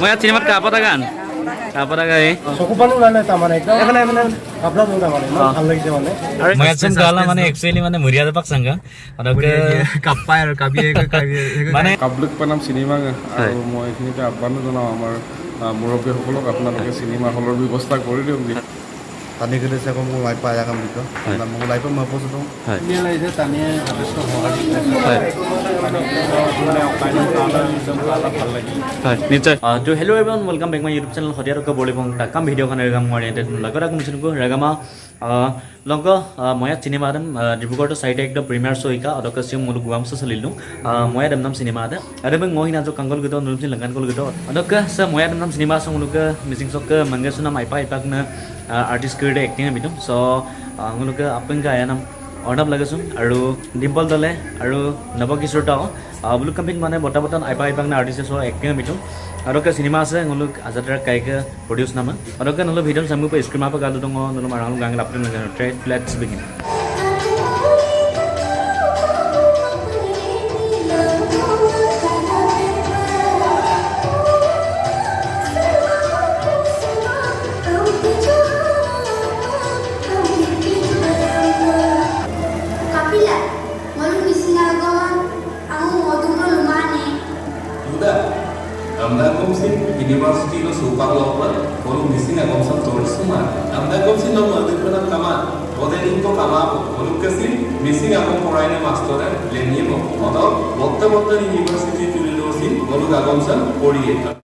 মই ইয়াত চিনেমাত কাপতা গান চকু পানী ওলালে তাৰমানে একদম আপোনাৰ তাৰমানে ভাল লাগিছে মানে মই ইয়াত গালা মানে একচুয়ালি মানে মৰিয়াদা পাক সংগা অদকে কাপ্পাই আৰু কাবিয়ে মানে পাব্লিক পানাম চিনেমা আৰু মই এইখিনিতে আহ্বান জনাওঁ আমাৰ মুৰব্বীসকলক আপোনালোকে চিনেমা হলৰ ব্যৱস্থা কৰি দিয়ক tani gede saya kamu live aja kan gitu, nah mau live apa mau post dong? Ini lah itu tani habis itu hari নিশ্চয় তো hello' everyone welcome back my YouTube channel সদিয়াৰ কবলি ভং টাকাম ভিডিঅ' খানে ৰেগাম মই এতে লগৰা কমিছনকো ৰেগামা লংক মই চিনেমা আদম ডিব্ৰুগড় সাইড একদম প্ৰিমিয়াৰ শো ইকা অদক সিম মুলু গুৱাম সলিলু মই আদম নাম চিনেমা আদা আৰে বং মই নাজো কাংগল গিটো নুলচিন লগান কল গিটো অদক স মই আদম নাম চিনেমা সঙ্গলুক মিসিং সক मंगेसु नाम आइपा आइपाक न आर्टिस्ट क्रिएट एक्टिंग बिदुम सो अंगलुक अपंगा आयानाम अर्णव लगेसुन আৰু ডিম্পল দলে আৰু নৱকিশোৰ টাও বুলু কম্পিং মানে বটা বটা আইপা আইপাক না আৰ্টিষ্ট সো एक्टिंग बिदुम আৰু কা সিনেমা আছে nguluk আজাদৰা কাইকা প্ৰডিউস নামা আৰু কা নলো ভিডিও সামু পে স্ক্ৰিন আপা গালু দङ নলো মাৰাং গাংল upload Nagar trade let's begin Amda komsin university lo super lokal, kalau missing agam sam terus semua. Amda komsin lo madu pernah kama, bodoh ini to kama, kalau kesin missing agam korainya masteran, leni mo, atau botta university tu lo sin, kalau agam sam korieta.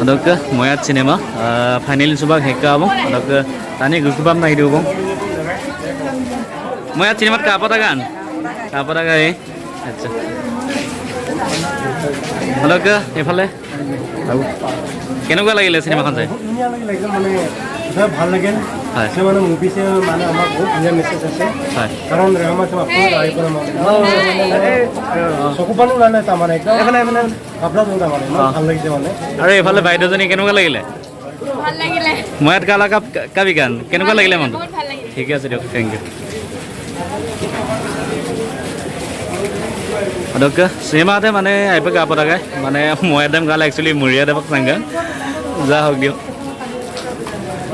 অদক মই ইয়াত cinema finally সুবাক হেকাবো অদক তানি গুকুবাম নাই দিবো মই ইয়াত চিনেমাত কাপতা গান গাই আচ্ছা অদক এফালে কেনেকুৱা লাগিলে চিনেমাখন চাই ধুনীয়া লাগিলে মানে ভাল লাগিল মানে মুভিছে মানে আমাৰ বহুত ধুনীয়া মেছেজ আছে কাৰণ ৰেহমা তো আপোনাৰ আহি পৰা চকু পানী ওলালে তাৰমানে একদম আপোনাৰ তাৰমানে ভাল লাগিছে মানে আৰু এফালে বাইদেউজনী কেনেকুৱা লাগিলে ভাল লাগিলে মই ইয়াত কালা কাবি গান কেনেকুৱা লাগিলে মনটো বহুত ভাল লাগিলে ঠিক আছে দিয়ক থেংক ইউ অদক চিনেমাতে মানে আইপা কাপতা গায় মানে মই একদম গালা একচুৱেলি মৰিয়াদা পাক সংগা যা হোক দিয়ক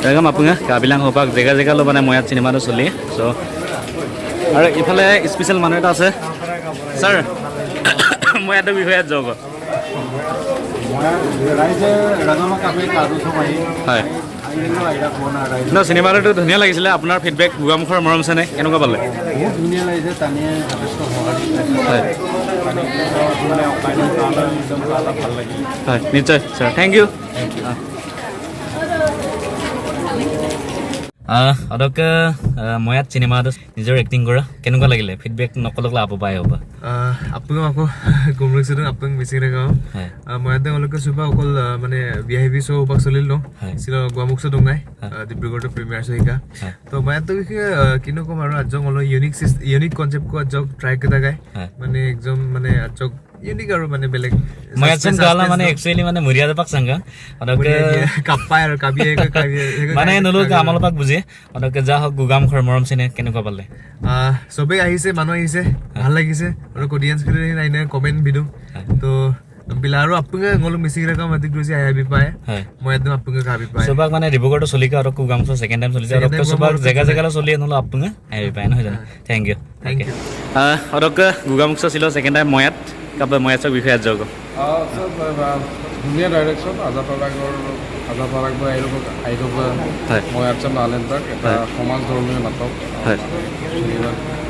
ৰেগাম আপুঙা কাবিলাং হপাক জেগা জেগা লো মানে মই ইয়াত চিনেমাটো চলি চ' আৰু ইফালে স্পেচিয়েল মানুহ এটা আছে ছাৰ মই ইয়াতে বিষয়ে যোগ হয় ন চিনেমাটো ধুনীয়া লাগিছিলে আপোনাৰ ফিডবেক গোৱামুখৰ মৰম চেনে কেনেকুৱা পালে বহুত ধুনীয়া লাগিছে তানিয়ে যথেষ্ট হয় হয় নিশ্চয় ছাৰ থেংক ইউ অদক ময়াত চিনেমাত নিজৰ এক্টিং কৰা কেনেকুৱা লাগিলে ফিডবেক নকলক লাভ পাই হ'ব আপোনাক আকৌ গম ৰাখিছোঁ আপোনাক বেছি নাগাওঁ মই ইয়াতে অলপকৈ চুপা অকল মানে বিহাইবি শ্ব' বাক চলিল ন চিলো গোৱামুখ শ্ব' দঙাই ডিব্ৰুগড়ৰ প্ৰিমিয়াৰ শ্ব' শিকা তো মই ইয়াতে বিষয়ে কিনো ক'ম আৰু আজক অলপ ইউনিক কনচেপ্টকো আজক ট্ৰাই কেইটা গাই মানে একদম মানে আজক ইউনিক আৰু মানে বেলেগ মই আছম গালা মানে একচুয়ালি মানে মৰিয়াদা পাক সংগা অদকে কাপাই আৰু কাবিয়ে মানে নলো কামল পাক বুজি অদকে যা হক গুগাম খৰ মৰম চিনে কেনেকুৱা পালে সবে আহিছে মানুহ আহিছে ভাল লাগিছে আৰু অডিয়েন্স খিনি নাইনে কমেন্ট ভিডিও তো বিলা আৰু আপোনাক গলো মিছিং ৰেকা মাতি গৈছে আইবি পায় মই একদম আপোনাক গাবি পায় সবাক মানে ডিব্ৰুগড়টো চলিকা আৰু গুগাম ছ সেকেন্ড টাইম চলিছে অদকে সবাক জেগা জেগা চলি নলো আপোনাক আইবি পায় নহয় জানো থ্যাংক ইউ অদকে গুগাম ছ ছিল সেকেন্ড টাইম ময়াত কাবে ময়াছক বিষয়ে যোগ ধুনীয়া ডাইৰেকশ্যন আজাপাৰাগৰ মই আছাম আলেণ্টাক এটা সমাজ ধৰ্মীয় নাটক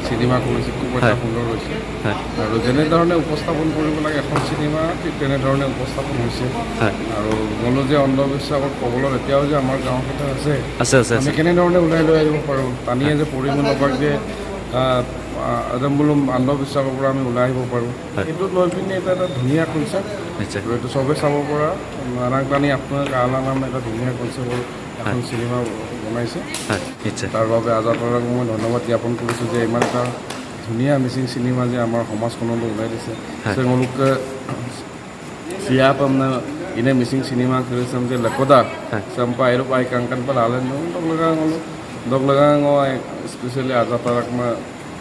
চিনেমা কৰিছে খুব এটা সুন্দৰ হৈছে আৰু যেনেধৰণে উপস্থাপন কৰিব লাগে এখন চিনেমা ঠিক তেনেধৰণে উপস্থাপন হৈছে আৰু মনো যে অন্ধবিশ্বাসত কবলত এতিয়াও যে আমাৰ গাঁওকেইটা আছে আমি কেনেধৰণে ওলাই লৈ আহিব পাৰোঁ টানিয়ে যে পৰিমাণ নপাক যে একদম বোলো অন্ধবিশ্বাসৰ পৰা আমি ওলাই আহিব পাৰোঁ সেইটো লৈ পিনে এটা ধুনীয়া কনচেপ্ট আৰু এইটো চবেই চাব পৰা নানাক টানি আপোনাক আলা নাম এটা ধুনীয়া কনচেপ্টৰ এখন চিনেমা বনাইছে তাৰ বাবে আজাদক মই ধন্যবাদ জ্ঞাপন কৰিছোঁ যে ইমান এটা ধুনীয়া মিচিং চিনেমা যে আমাৰ সমাজখনলৈ ওলাই দিছে তেওঁলোকে চিয়া পাম না ইনে মিচিং চিনেমা কৰিছে যে লেকদা চেম্পা আৰু পাই কাংকান পাল আলেন দগ লগা স্পেচিয়েলি আজাদক মই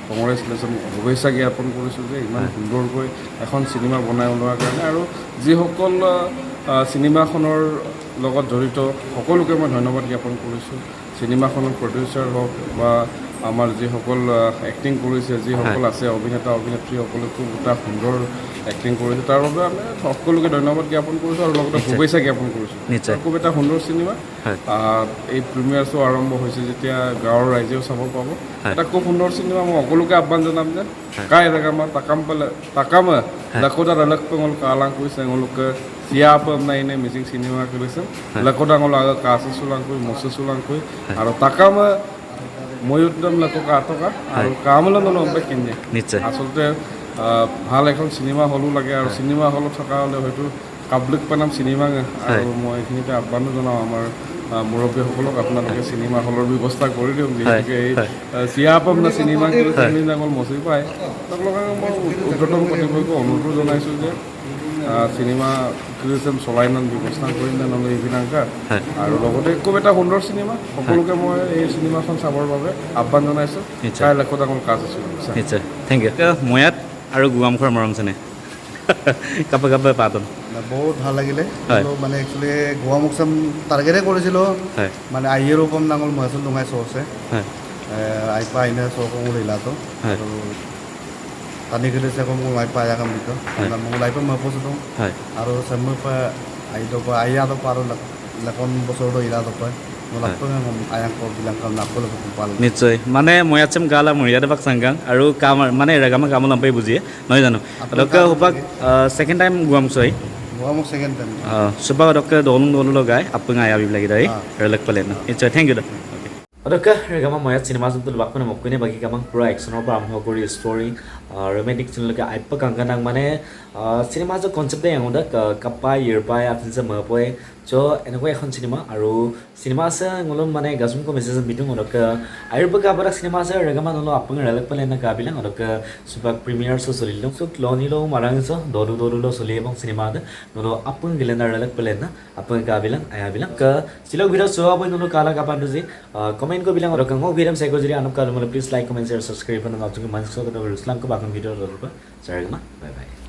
কংগ্ৰেচুলেশ্যন শুভেচ্ছা জ্ঞাপন কৰিছোঁ যে ইমান সুন্দৰকৈ এখন চিনেমা বনাই ওলোৱাৰ কাৰণে আৰু যিসকল চিনেমাখনৰ লগত জড়িত সকলোকে মই ধন্যবাদ জ্ঞাপন কৰিছোঁ চিনেমাখনৰ প্ৰডিউচাৰ হওক বা আমাৰ যিসকল এক্টিং কৰিছে যিসকল আছে অভিনেতা অভিনেত্ৰীসকলে খুব এটা সুন্দৰ এক্টিং কৰিছে তাৰ বাবে আমি সকলোকে ধন্যবাদ জ্ঞাপন কৰিছোঁ আৰু লগতে শুভেচ্ছা জ্ঞাপন কৰিছোঁ খুব এটা সুন্দৰ চিনেমা এই প্ৰিমিয়াৰ শ্ব' আৰম্ভ হৈছে যেতিয়া গাঁৱৰ ৰাইজেও চাব পাব এটা খুব সুন্দৰ চিনেমা মই সকলোকে আহ্বান জনাম যে কাই ৰেগামা তাকাম লাখোটা ৰলকপঙল কালাং কৰিছে এওঁলোকে চিয়াপ নাইনে মিচিং চিনেমা কৰিছে লাখোটাঙল আগত কাছে চোলাংকৈ মচে চোলাংকৈ আৰু তাকাম ময়ুদ্দম লাখকা আটকা আৰু কামলৈ নল'ব কিনে আচলতে ভাল এখন চিনেমা হলো লাগে আৰু চিনেমা হলত থকা হ'লে হয়তো পাব্লিক পানাম চিনেমা আৰু মই এইখিনিতে আহ্বানো জনাওঁ আমাৰ মুৰব্বীসকলক আপোনালোকে চিনেমা হলৰ ব্যৱস্থা কৰি দিয়ক যিহেতুকে এই চিয়াপাম না চিনেমা অকল মচি পায় তেওঁলোকে মই উৰ্ধতম কৰ্তৃপক্ষক অনুৰোধ জনাইছোঁ যে চিনেমা ক্ৰিয়েশ্যন চলাই নাম ব্যৱস্থা কৰি নহ'লে এইবিলাকা আৰু লগতে খুব এটা সুন্দৰ চিনেমা সকলোকে মই এই চিনেমাখন চাবৰ বাবে আহ্বান জনাইছোঁ চাই লাখত ডাঙৰ কাজ আছে নিশ্চয় থেংক ইউ ময়াত আৰু গুৱামখৰ মৰম চেনে কাপে কাপে পাতন বহুত ভাল লাগিলে মানে একচুৱেলি গোৱামুখ চাম টাৰ্গেটে কৰিছিলোঁ মানে আহিয়ে ৰূপম ডাঙৰ মহেশ্বৰ ডোঙাই শ্ব' আছে আইপা আহিনে শ্ব' মোৰ হিলাটো আৰু টানি খেলিছে আকৌ মোৰ আইপা আয়া কাম দিত মোৰ আইপা মই পচোঁ আৰু চেম্বুৰ পৰা আহি আদপ আৰু লেখন বছৰটো হিলাটো পায় নিশ্চয় মানে মই আছাম গালা মৰিয়াদা পাক চাংগাং আৰু কাম মানে ৰেগামা কামল নাপাই বুজিয়ে নহয় জানো অদকে হুপাক সেকেন্ড টাইম গুৱাম ছয় সেকেন্ড টাইম সুপাক অদকে দলুং লগাই আপোন আয়া বিবিলাকি দাই ৰেলক পালে না নিশ্চয় থেংক ইউ অদকে ৰেগামা ময়াত চিনেমা যোনটো বাকনে মকনে বাকি কামাক পুৰা একশ্যনৰ পৰা আৰম্ভ কৰি ষ্টৰী ৰোমেণ্টিক চিনলৈকে আইপা কাংকানাং মানে চিনেমা যে কনচেপ্টে এওঁদা কাপাই ইৰপাই আফিনছে মপয় চ' এনেকুৱা এখন চিনেমা আৰু চিনেমা আছে অলপ মানে গাজুমকো মেছেজ বিটুং অদকে আইৰপা কাবাৰা চিনেমা আছে ৰেগামা নলো আপোন ৰেলক পালে না কাবিলা অদকে সুপাক প্ৰিমিয়াৰ শ্ব' চলিলো চ' ক্লনিলো মাৰাংছ দলুলো চলি এবং চিনেমা নলো আপোন গিলেনা ৰেলক পালে না আপোন কাবিলা আয়াবিলা চিলক ভিডিঅ' চোৱা বই নলো কালা কাপাটো যে comment ko bilang orang ngok biram saya ko jadi anuk kalau please like comment share subscribe dan nonton ke masuk ke dalam Islam ke bakal video dulu pak. Saya bye bye.